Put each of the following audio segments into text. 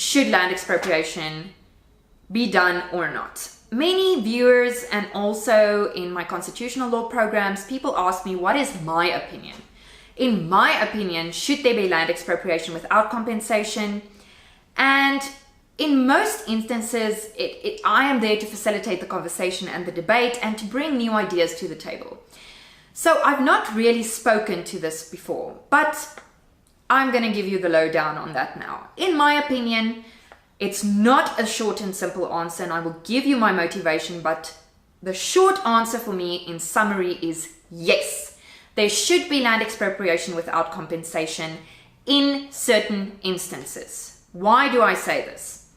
should land expropriation be done or not? Many viewers and also in my constitutional law programs, people ask me, what is my opinion? In my opinion, should there be land expropriation without compensation? And in most instances, I am there to facilitate the conversation and the debate and to bring new ideas to the table. So I've not really spoken to this before, but I'm going to give you the lowdown on that now. In my opinion, it's not a short and simple answer, and I will give you my motivation, but the short answer for me in summary is yes. There should be land expropriation without compensation in certain instances. Why do I say this?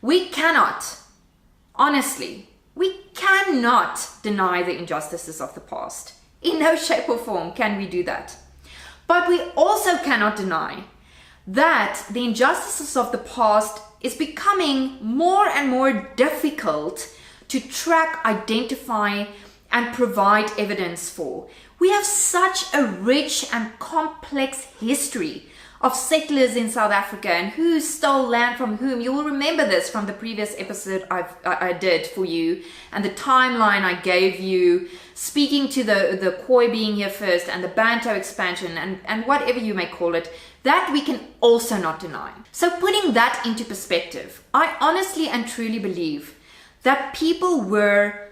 We cannot, honestly, we cannot deny the injustices of the past. In no shape or form can we do that. But we also cannot deny that the injustices of the past is becoming more and more difficult to track, identify, and provide evidence for. We have such a rich and complex history of settlers in South Africa and who stole land from whom. You will remember this from the previous episode I did for you and the timeline I gave you, speaking to the Khoi being here first and the Bantu expansion and whatever you may call it, that we can also not deny. So putting that into perspective, I honestly and truly believe that people were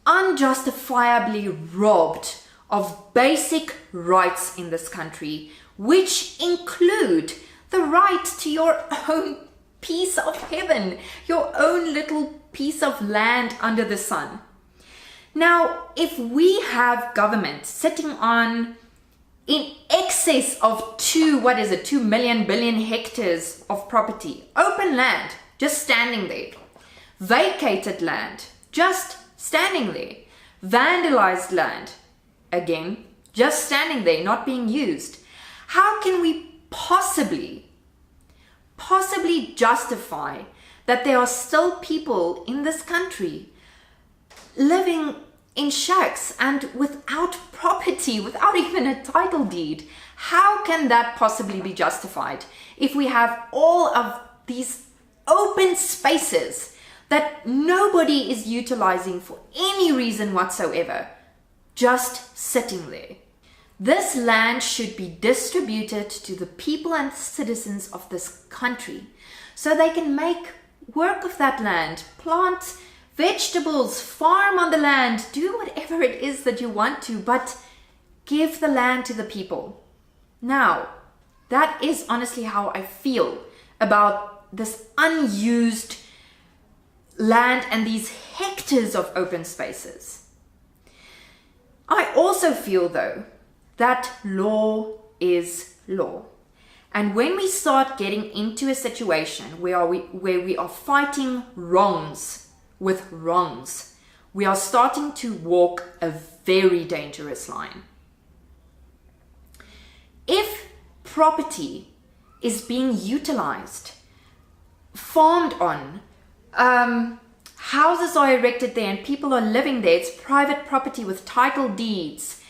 unjustifiably robbed of basic rights in this country, which include the right to your own piece of heaven, your own little piece of land under the sun. Now, if we have government sitting on in excess of 2 billion hectares of property, open land, just standing there, vacated land, just standing there, vandalized land, again, just standing there, not being used. How can we possibly justify that there are still people in this country living in shacks and without property, without even a title deed? How can that possibly be justified if we have all of these open spaces that nobody is utilizing for any reason whatsoever, just sitting there? This land should be distributed to the people and citizens of this country so they can make work of that land, plant vegetables, farm on the land, do whatever it is that you want to, but give the land to the people. Now, that is honestly how I feel about this unused land and these hectares of open spaces. I also feel, though, that law is law. And when we start getting into a situation where we are fighting wrongs with wrongs, we are starting to walk a very dangerous line. If property is being utilized, farmed on, houses are erected there and people are living there, it's private property with title deeds,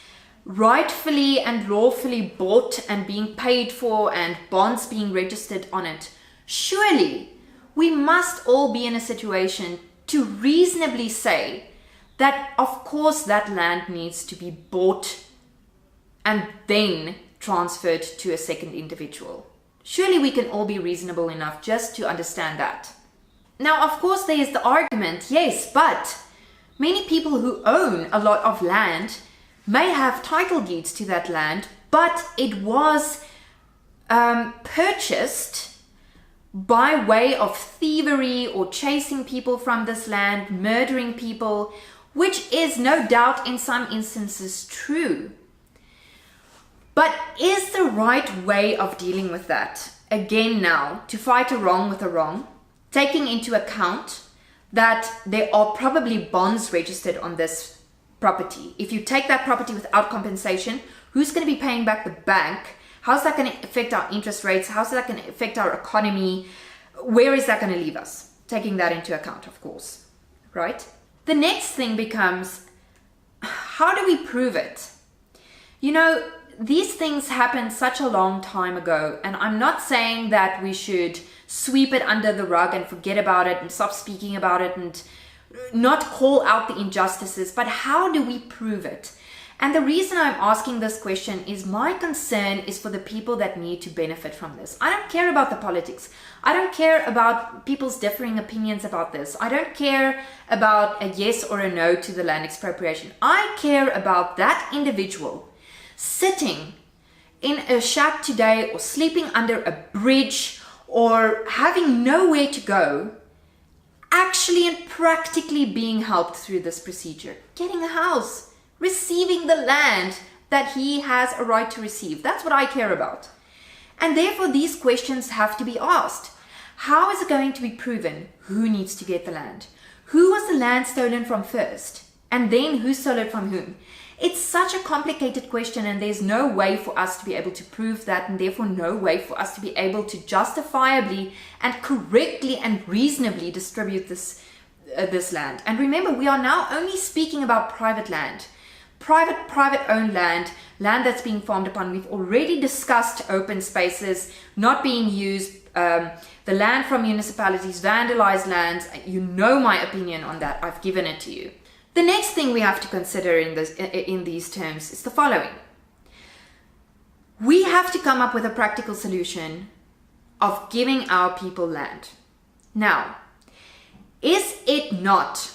rightfully and lawfully bought and being paid for and bonds being registered on it, surely we must all be in a situation to reasonably say that of course that land needs to be bought and then transferred to a second individual. Surely we can all be reasonable enough just to understand that. Now, of course, there is the argument, yes, but many people who own a lot of land may have title deeds to that land, but it was purchased by way of thievery or chasing people from this land, murdering people, which is no doubt in some instances true. But is the right way of dealing with that, again now, to fight a wrong with a wrong, taking into account that there are probably bonds registered on this property? If you take that property without compensation, who's going to be paying back the bank? How's that going to affect our interest rates? How's that going to affect our economy? Where is that going to leave us? Taking that into account, of course, right? The next thing becomes, how do we prove it? You know, these things happened such a long time ago, and I'm not saying that we should sweep it under the rug and forget about it and stop speaking about it and not call out the injustices, but how do we prove it? And the reason I'm asking this question is my concern is for the people that need to benefit from this. I don't care about the politics. I don't care about people's differing opinions about this. I don't care about a yes or a no to the land expropriation. I care about that individual sitting in a shack today or sleeping under a bridge or having nowhere to go, actually and practically being helped through this procedure, getting a house, receiving the land that he has a right to receive. That's what I care about. And therefore these questions have to be asked. How is it going to be proven who needs to get the land? Who was the land stolen from first? And then who stole it from whom? It's such a complicated question, and there's no way for us to be able to prove that, and therefore no way for us to be able to justifiably and correctly and reasonably distribute this land. And remember, we are now only speaking about private land. Private owned land that's being farmed upon. We've already discussed open spaces not being used, the land from municipalities, vandalized lands. You know my opinion on that. I've given it to you. The next thing we have to consider in these terms is the following. We have to come up with a practical solution of giving our people land. Now, is it not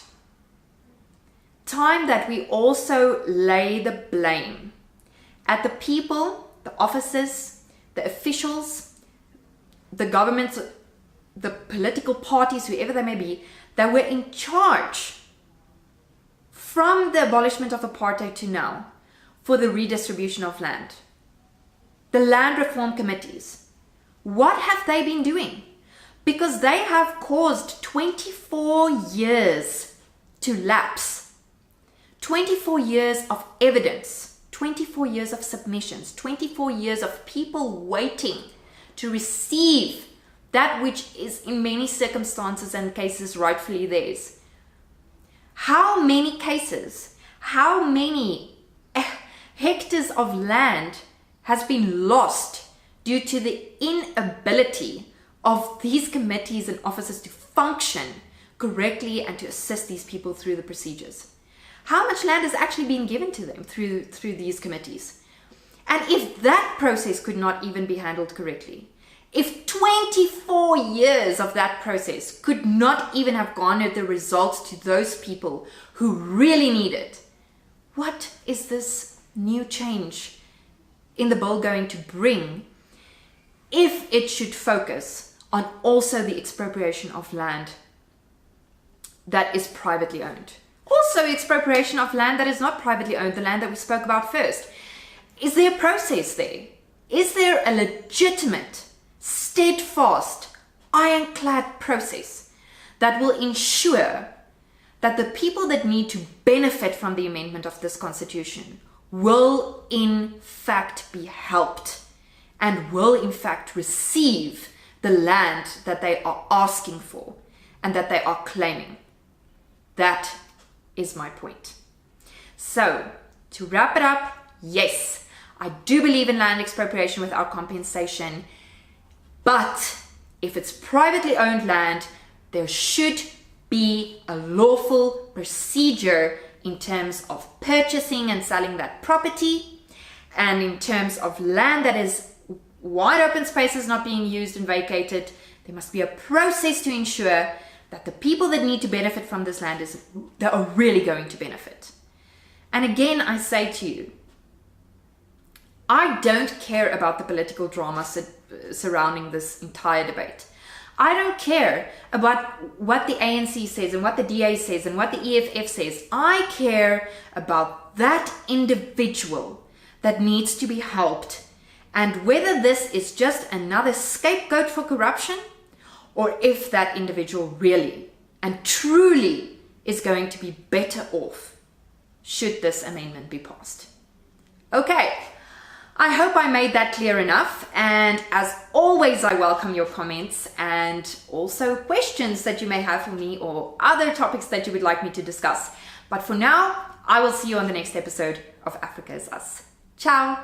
time that we also lay the blame at the people, the officers, the officials, the governments, the political parties, whoever they may be, that were in charge from the abolishment of apartheid to now for the redistribution of land? The land reform committees, what have they been doing? Because they have caused 24 years to lapse. 24 years of evidence, 24 years of submissions, 24 years of people waiting to receive that which is in many circumstances and cases rightfully theirs. How many cases, how many hectares of land has been lost due to the inability of these committees and officers to function correctly and to assist these people through the procedures? How much land has actually been given to them through these committees? And if that process could not even be handled correctly, if 24 years of that process could not even have garnered the results to those people who really need it, what is this new change in the bill going to bring if it should focus on also the expropriation of land that is privately owned? Also expropriation of land that is not privately owned, the land that we spoke about first. Is there a process there? Is there a legitimate, steadfast, ironclad process that will ensure that the people that need to benefit from the amendment of this constitution will in fact be helped and will in fact receive the land that they are asking for and that they are claiming? That is my point. So, to wrap it up, yes, I do believe in land expropriation without compensation. But if it's privately owned land, there should be a lawful procedure in terms of purchasing and selling that property, and in terms of land that is wide open spaces not being used and vacated. There must be a process to ensure that the people that need to benefit from this land that are really going to benefit. And again, I say to you, I don't care about the political drama surrounding this entire debate. I don't care about what the ANC says and what the DA says and what the EFF says. I care about that individual that needs to be helped, and whether this is just another scapegoat for corruption or if that individual really and truly is going to be better off should this amendment be passed. Okay. I hope I made that clear enough, and as always I welcome your comments and also questions that you may have for me or other topics that you would like me to discuss. But for now, I will see you on the next episode of Africa is Us. Ciao!